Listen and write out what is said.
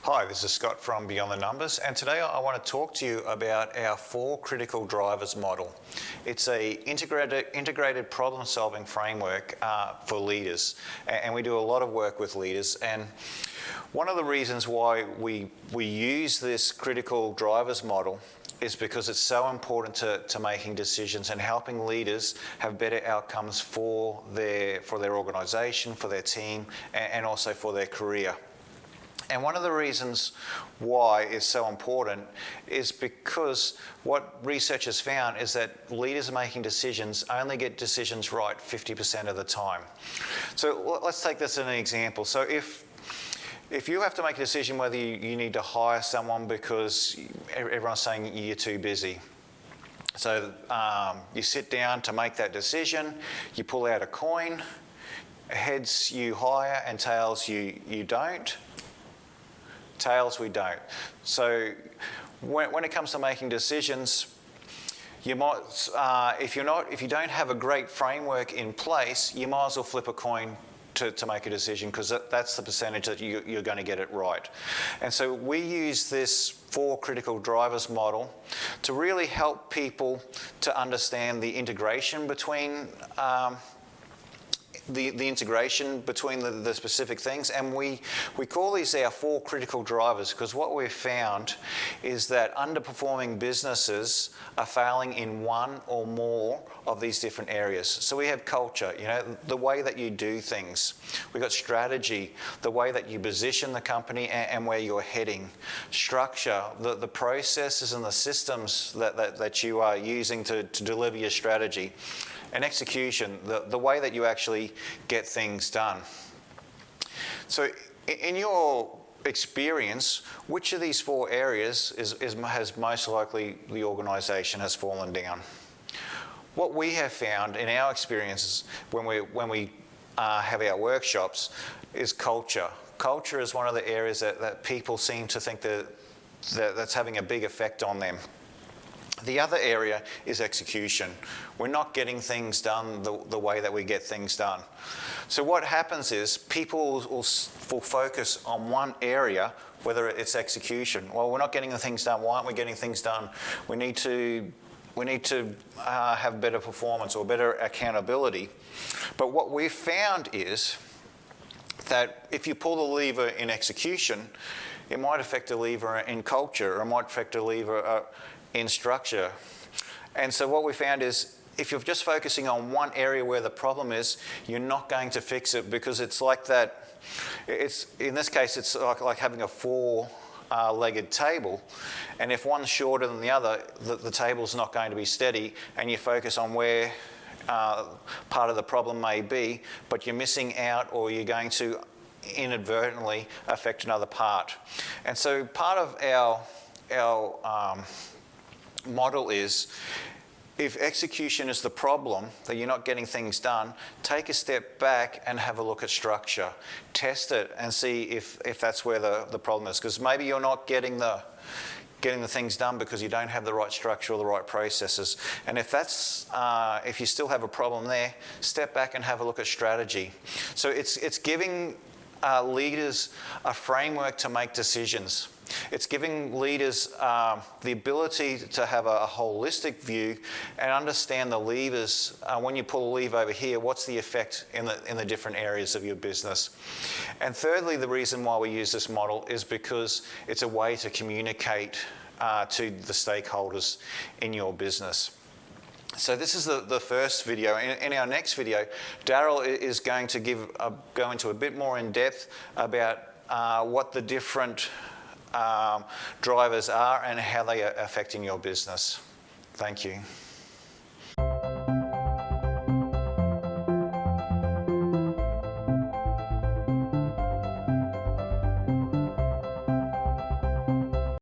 Hi, this is Scott from Beyond the Numbers, and today I want to talk to you about our 4 critical drivers model. It's a integrated problem-solving framework for leaders, and we do a lot of work with leaders. And one of the reasons why we use this critical drivers model is because it's so important to making decisions and helping leaders have better outcomes for their organisation, for their team, and also for their career. And one of the reasons why it's so important is because what research has found is that leaders making decisions only get decisions right 50% of the time. So let's take this as an example. So if you have to make a decision whether you need to hire someone because everyone's saying you're too busy. So you sit down to make that decision, you pull out a coin, heads you hire and tails you don't. Tails we don't. So when it comes to making decisions, you might, if you don't have a great framework in place, you might as well flip a coin to make a decision, because that's the percentage that you're going to get it right. And so we use this 4 critical drivers model to really help people to understand the integration between the integration between the specific things, and we call these our 4 critical drivers, because what we've found is that underperforming businesses are failing in one or more of these different areas. So we have culture, the way that you do things. We've got strategy, the way that you position the company and where you're heading. Structure, the processes and the systems that you are using to deliver your strategy. And execution, the way that you actually get things done. So in your experience, which of these 4 areas has most likely the organisation has fallen down? What we have found in our experiences when we have our workshops is culture. Culture is one of the areas that people seem to think that's having a big effect on them. The other area is execution. We're not getting things done the way that we get things done. So what happens is people will focus on one area, whether it's execution. Well, we're not getting the things done. Why aren't we getting things done? We need to have better performance or better accountability. But what we've found is that if you pull the lever in execution, it might affect a lever in culture, or it might affect a lever in structure. And so what we found is if you're just focusing on one area where the problem is, you're not going to fix it, because it's like that. In this case, it's like having a 4-legged table, and if one's shorter than the other, the table's not going to be steady, and you focus on where part of the problem may be, but you're missing out, or you're going to inadvertently affect another part. And so part of our model is, if execution is the problem, that you're not getting things done, take a step back and have a look at structure. Test it and see if that's where the problem is, because maybe you're not getting the things done because you don't have the right structure or the right processes. And if you still have a problem there, step back and have a look at strategy. So it's giving leaders a framework to make decisions. It's giving leaders the ability to have a holistic view and understand the levers. When you pull a lever over here, what's the effect in the different areas of your business? And thirdly, the reason why we use this model is because it's a way to communicate to the stakeholders in your business. So this is the first video. In our next video, Daryl is going to go into a bit more in depth about what the different drivers are and how they are affecting your business. Thank you.